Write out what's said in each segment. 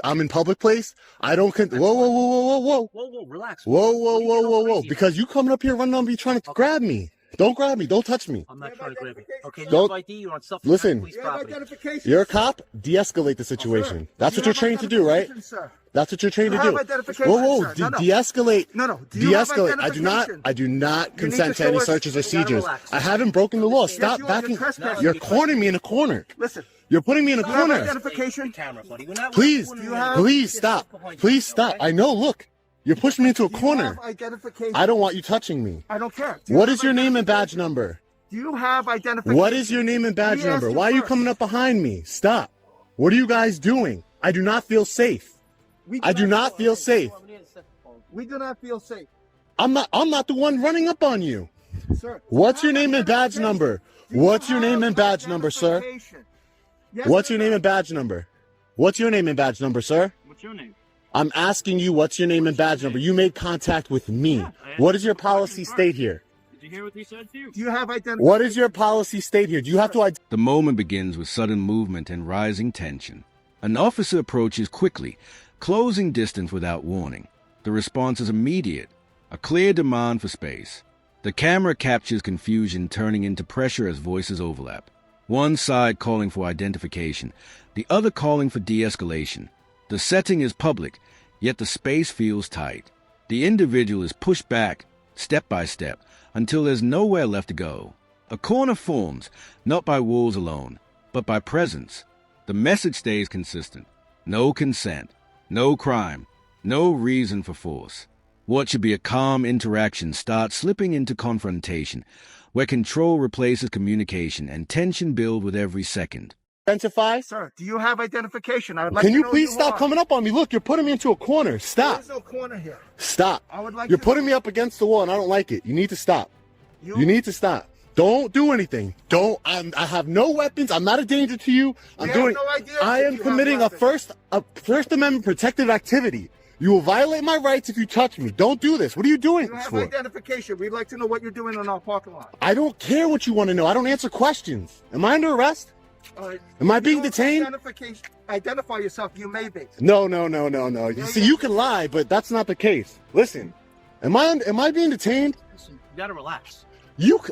I'm in public place. I don't. Whoa, whoa, whoa, whoa, whoa, whoa, relax. Whoa, whoa, whoa, whoa, whoa. Because you coming up here running on me trying to grab me. Don't grab me. Don't touch me. I'm not trying to grab you. Okay, you Don't. have ID. You're on self Listen. police property. You're a cop. De-escalate the situation. That's what you're trained to do, right? That's what you're trained to do. Whoa, whoa. De-escalate. No. De-escalate. I do not consent to any searches or seizures. I haven't broken the law. Stop backing. You're cornering me in a corner. Listen. You're putting me in a corner. Identification. Please stop. Please stop. I know. Look. You're pushing me into a corner. I don't want you touching me. I don't care. What is your name and badge number? Do you have identification? What is your name and badge number? Why are you coming up behind me? Stop. What are you guys doing? I do not feel safe. I do not feel safe. We do not feel safe. I'm not the one running up on you. Sir. What's your name and badge number? What's your name and badge number, sir? What's your name and badge number? What's your name and badge number, sir? What's your name? I'm asking you, what's your name and badge number? You made contact with me. What does your policy state here? Did you hear what he said to you? Do you have identification? What does your policy state here? Do you have to identify? The moment begins with sudden movement and rising tension. An officer approaches quickly, closing distance without warning. The response is immediate, a clear demand for space. The camera captures confusion turning into pressure as voices overlap. One side calling for identification, the other calling for de-escalation. The setting is public, yet the space feels tight. The individual is pushed back, step by step, until there's nowhere left to go. A corner forms, not by walls alone, but by presence. The message stays consistent. No consent, no crime, no reason for force. What should be a calm interaction starts slipping into confrontation, where control replaces communication and tension builds with every second. Identify? Sir, do you have identification? I would like Can to you know please who stop are. coming up on me? Look, you're putting me into a corner. Stop. There's no corner here. Stop. I would like You're to putting know. me up against the wall and I don't like it. You need to stop. You need to stop. Don't do anything. I have no weapons. I'm not a danger to you. We have no idea I if am you have committing a weapons. First Amendment protected activity. You will violate my rights if you touch me. Don't do this. What are you doing You this have for? identification. We'd like to know what you're doing in our parking lot. I don't care what you want to know. I don't answer questions. Am I under arrest? All right. Am I being You have detained? Identification. Identify yourself. You may be. No. You see, you can lie, but that's not the case. Listen, am I being detained? Listen, you gotta relax.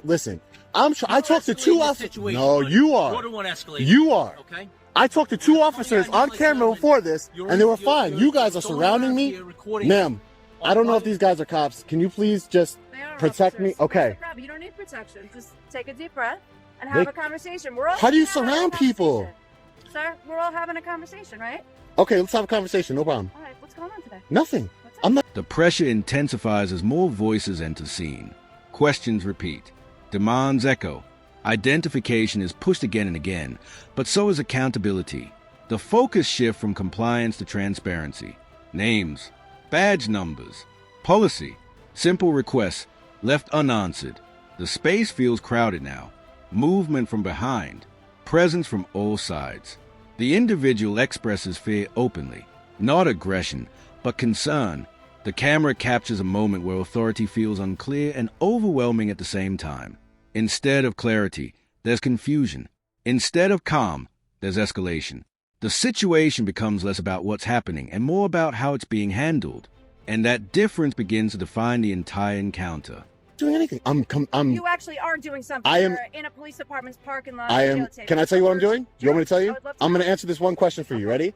Listen. I talked to two officers. No, buddy. you are. You're the one escalating. You are. Okay? I talked to two officers on camera before this, and they were fine. You guys are surrounding me, ma'am. I don't know if these guys are cops. Can you please just protect me? Okay. You don't need protection. Just take a deep breath and have a conversation. We're all How do you having a surround people? conversation. Sir, we're all having a conversation, right? Okay, let's have a conversation. No problem. All right, what's going on today? Nothing. What's I'm not. The pressure intensifies as more voices enter scene. Questions repeat. Demands echo. Identification is pushed again and again, but so is accountability. The focus shifts from compliance to transparency. Names, badge numbers, policy, simple requests left unanswered. The space feels crowded now. Movement from behind, presence from all sides. The individual expresses fear openly, not aggression, but concern. The camera captures a moment where authority feels unclear and overwhelming at the same time. Instead of clarity, there's confusion. Instead of calm, there's escalation. The situation becomes less about what's happening and more about how it's being handled. And that difference begins to define the entire encounter. Doing anything. You actually are doing something. I am- You're in a police department's parking lot. I am. Can I tell you what I'm doing? Do you want me to tell you? I would love to. I'm going to answer this one question for you. Ready?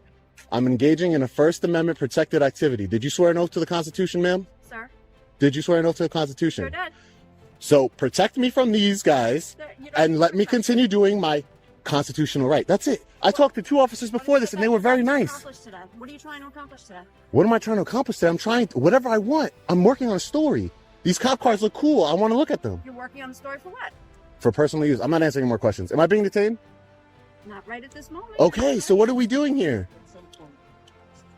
I'm engaging in a First Amendment protected activity. Did you swear an oath to the Constitution, ma'am? Sir, Did you swear an oath to the Constitution? sure did. So protect me from these guys You don't and need let me protection. continue doing my constitutional right. That's it. I talked to two officers before this and they were very nice. What are you trying to accomplish today? What am I trying to accomplish today? I'm trying whatever I want. I'm working on a story. These cop cars look cool. I want to look at them. You're working on the story for what? For personal use. I'm not answering any more questions. Am I being detained? Not right at this moment. Okay, so what are we doing here?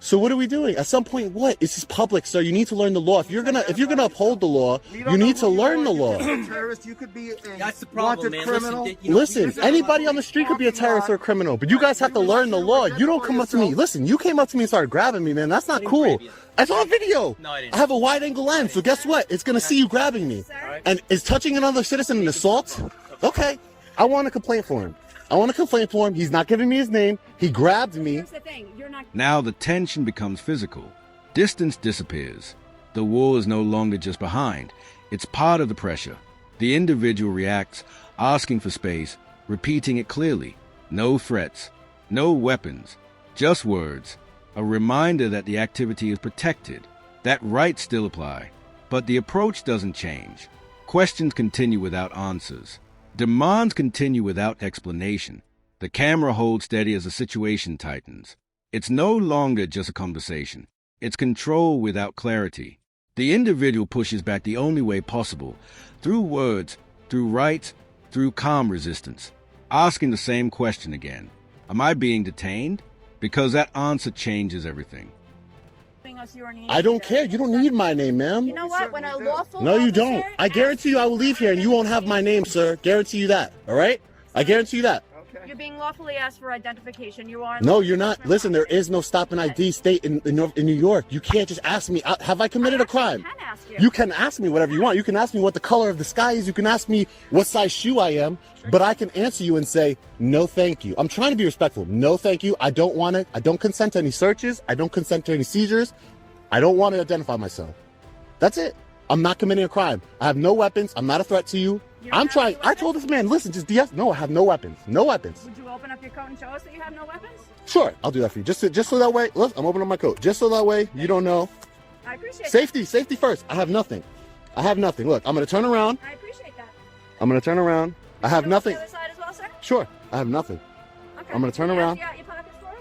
So what are we doing? At some point, what? This is public, sir. You need to learn the law. If you're gonna uphold the law, you need to learn the law. You could be a terrorist. You could be a That's the problem, wanted man. criminal. Listen, anybody on the street could be a terrorist or a criminal, but you guys have to learn the law. You don't come up to me. Listen, you came up to me and started grabbing me, man. That's not cool. It's on video. No, I didn't. I have a wide angle lens, so guess what? It's gonna see you grabbing me. Sir? And is touching another citizen an assault? Okay, I want a complaint for him. I want a complaint form. He's not giving me his name. He grabbed me. Here's the thing. You're not. Now the tension becomes physical. Distance disappears. The wall is no longer just behind. It's part of the pressure. The individual reacts, asking for space, repeating it clearly. No threats, no weapons, just words. A reminder that the activity is protected, that rights still apply. But the approach doesn't change. Questions continue without answers. Demands continue without explanation. The camera holds steady as the situation tightens. It's no longer just a conversation. It's control without clarity. The individual pushes back the only way possible, through words, through rights, through calm resistance, asking the same question again. Am I being detained? Because that answer changes everything. I don't care. You don't need my name, ma'am. You know what? When a lawful No, you officer don't. I guarantee you I will leave here and you won't have my name, sir. Guarantee you that. All right? I guarantee you that. You're being lawfully asked for identification. You are. No, you're not. Listen, there is no stop and ID state in New York. You can't just ask me, have I committed a crime? I can ask you. You can ask me whatever you want. You can ask me what the color of the sky is. You can ask me what size shoe I am. But I can answer you and say, no, thank you. I'm trying to be respectful. No, thank you. I don't want it. I don't consent to any searches. I don't consent to any seizures. I don't want to identify myself. That's it. I'm not committing a crime. I have no weapons. I'm not a threat to you. I'm trying. I told this man, listen, just DS. No, I have no weapons. No weapons. Would you open up your coat and show us that you have no weapons? Sure, I'll do that for you. Just so that way, look, I'm opening up my coat. Just so that way you don't know. I appreciate Safety first. I have nothing. Look, I'm going to turn around. that. I appreciate that. I'm going to turn around. I have You want nothing. The other side as well, sir? Sure, I have nothing. Okay. I'm gonna turn Can I around. ask you out your pockets for us?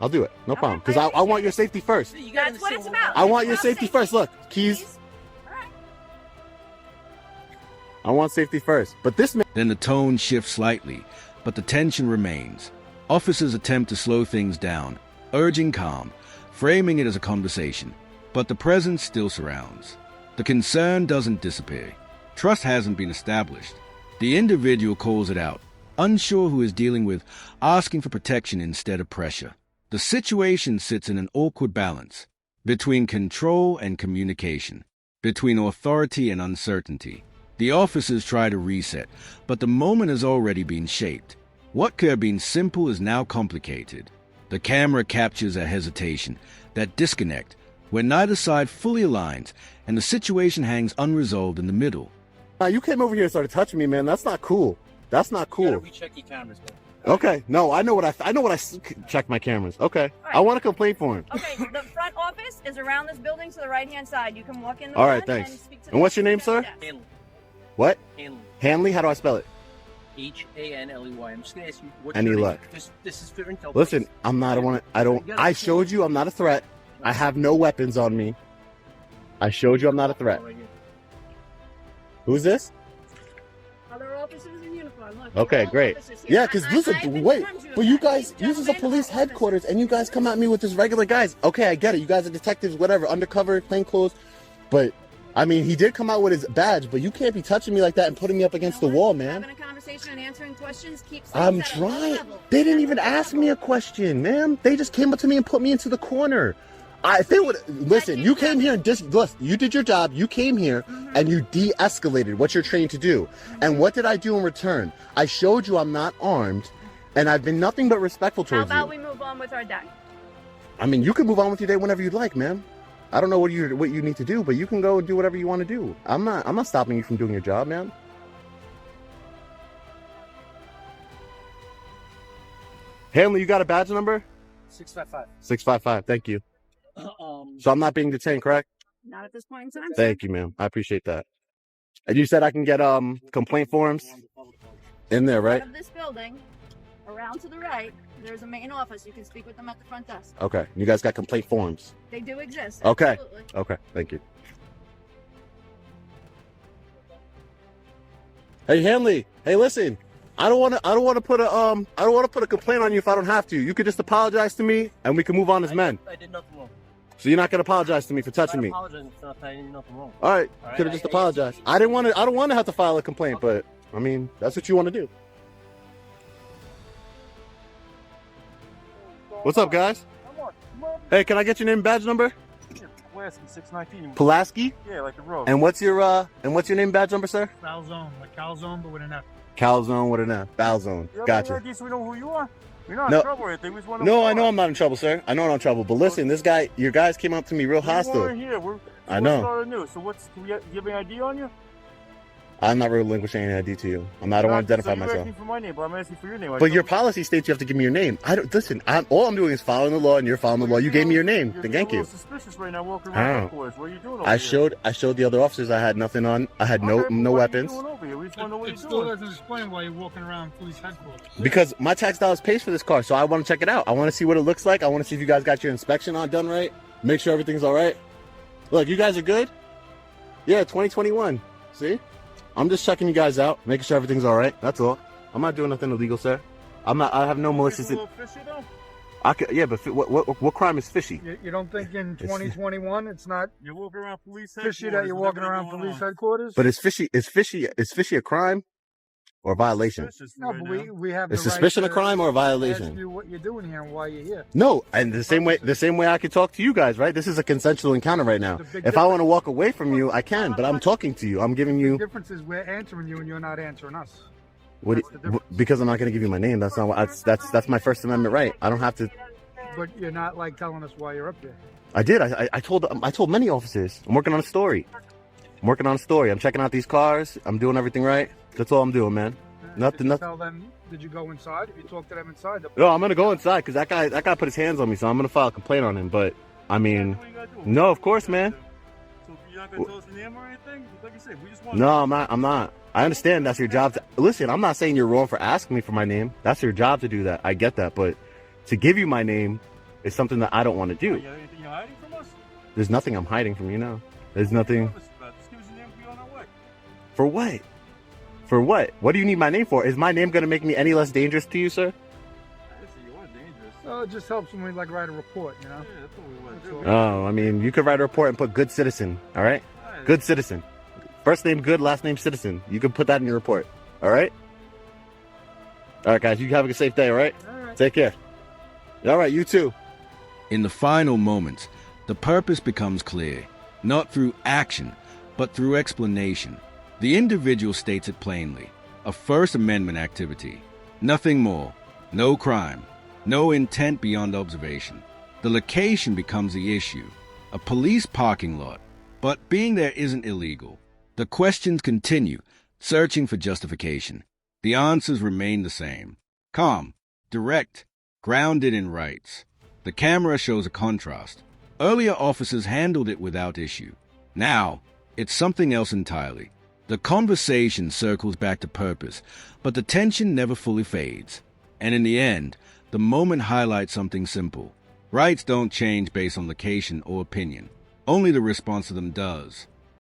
I'll do it. No Okay, problem. Because I I want your safety first. You gotta That's what it's understand about. I want It's your about safety first. Look, keys. All right. I want safety first. But this man. Then the tone shifts slightly, but the tension remains. Officers attempt to slow things down, urging calm, framing it as a conversation. But the presence still surrounds. The concern doesn't disappear. Trust hasn't been established. The individual calls it out, unsure who is dealing with, asking for protection instead of pressure. The situation sits in an awkward balance between control and communication, between authority and uncertainty. The officers try to reset, but the moment has already been shaped. What could have been simple is now complicated. The camera captures a hesitation, that disconnect, where neither side fully aligns, and the situation hangs unresolved in the middle. You came over here and started touching me, man. That's not cool. That's not You cool. gotta recheck your cameras, man. Okay. No, I know what I check my cameras. Okay. All right. I want a complaint for him. Okay, the front office is around this building to the right-hand side. You can walk in the All right, front thanks. and speak to And the what's your name, officer sir? at the desk. Hanley. What? Hanley. Hanley? How do I spell it? Hanley. I'm just gonna ask you what's Any your name? luck? This is for intel. Listen, I'm not. I showed you I'm not a threat. I have no weapons on me. I showed you I'm not a threat. Who's this? Other officers in uniform. Look, Okay, all great. officers here. Yeah, because I listen, informed wait, you but of you that. guys, These this is a gentlemen police are officers. headquarters, and you guys come at me with just regular guys. Okay, I get it. You guys are detectives, whatever, undercover, plainclothes. But, I mean, he did come out with his badge, but you can't be touching me like that and putting me up against the You know wall, what? man. Having a conversation and answering questions keeps I'm things at a low trying. level. They didn't At even a low ask level. me a question, man. They just came up to me and put me into the corner. If they would listen, you came here and listen, you did your job. You came here and you de-escalated what you're trained to do. And what did I do in return? I showed you I'm not armed, and I've been nothing but respectful How towards about you. we move on with our day? I mean, you can move on with your day whenever you'd like, man. I don't know what you need to do, but you can go and do whatever you want to do. I'm not stopping you from doing your job, man. Hanley, you got a badge number? 655. 655. Thank you. So I'm not being detained, correct? Not at this point in time. Thank you, ma'am. I appreciate that. And you said I can get complaint forms in there, right? Out of this building, around to the right, there's a main office. You can speak with them at the front desk. Okay. You guys got complaint forms. They do exist. Okay. Absolutely. Okay. Thank you. Hey, Hanley. Hey, listen. I don't want to put a complaint on you if I don't have to. You could just apologize to me and we can move on as men. I did nothing wrong. So you're not going to apologize to me for touching me. I'm apologizing for not doing nothing wrong. All right. All right, Could have just I- apologized. I don't want to have to file a complaint, but I mean, that's what you want to do. What's up, guys? Hey, can I get your name and badge number? Pulaski 619. Pulaski? Yeah, like the road. And what's your name and badge number, sir? Calzone, like calzone, but with an F. Calzone, what are that? Balzone. You have Gotcha. any ID so we know who you are? You're not No. in trouble or anything. We just want to No, I know I'm not in trouble, sir. I know I'm not in trouble. But listen, this guy, your guys came up to me real We hostile. weren't here. I know. We're starting new. So do you have any ID on you? I'm not relinquishing any ID to you. I don't want to identify so myself. You're asking for my name, but I'm asking for your name. But your policy states you have to give me your name. I don't listen. All I'm doing is following the law, and you're following the law. You gave me your name. You're Then thank a you. little suspicious right now walking How? around headquarters. What are you doing over I here? showed the other officers I had nothing on. I had no Okay, but no what weapons Are you doing over here? We just want to know what It you're still doing. doesn't explain why you're walking around police headquarters. because my tax dollars pays for this car, so I want to check it out. I want to see what it looks like. I want to see if you guys got your inspection on done right. Make sure everything's all right. Look, you guys are good. Yeah, 2021. See, I'm just checking you guys out, making sure everything's all right. That's all. I'm not doing nothing illegal, sir. I'm not. I have no malicious. It's a little fishy, though. I could, yeah, but what crime is fishy? You don't think in 2021 it's not You're walking around police fishy headquarters. that you're with walking everything around going police on. headquarters? But is fishy a crime or a violation? Suspicious no, right but now. we have Is the suspicion right a crime or a to violation? ask you what you're doing here and why you're here. No, and the same way I could talk to you guys, right? This is a consensual encounter right now. The big If I want to difference- walk away from you, I can, but I'm talking to you. I'm giving The you difference is we're answering you and you're not answering us. what That's the difference. because I'm not going to give you my name. That's not what that's my First Amendment right. I don't have to. But you're not like telling us why you're up there. I did. I told many officers. I'm working on a story. I'm checking out these cars. I'm doing everything right. That's all I'm doing, man. Nothing. Did you Nothing. tell them? Did you go inside? If you talk to them inside, No, I'm gonna go inside because that guy put his hands on me, so I'm gonna file a complaint on him. But I mean, What you gotta do? no, of course, man. So you're not gonna tell us your name or anything? Like you said, we just want. No, I'm not. I understand that's your job. Listen, I'm not saying you're wrong for asking me for my name. That's your job to do that. I get that. But to give you my name is something that I don't want to You do. got anything you're hiding from us? There's nothing I'm hiding from you now. There's nothing. Just give us your name. Be on our way. For what? For what? What do you need my name for? Is my name going to make me any less dangerous to you, sir? I see you are dangerous. so it just helps when we like write a report, you know. Yeah, that's what we want to That's do. all. Oh, I mean, you could write a report and put good citizen, all right? Alright. Good citizen. First name good, last name citizen. You can put that in your report, all right? All right, guys, you have a safe day, all right? All right. Take care. All right, you too. In the final moments, the purpose becomes clear, not through action, but through explanation. The individual states it plainly, a First Amendment activity. Nothing more, no crime, no intent beyond observation. The location becomes the issue, a police parking lot. But being there isn't illegal. The questions continue, searching for justification. The answers remain the same. Calm, direct, grounded in rights. The camera shows a contrast. Earlier officers handled it without issue. Now, it's something else entirely. The conversation circles back to purpose, but the tension never fully fades. And in the end, the moment highlights something simple. Rights don't change based on location or opinion. Only the response to them does.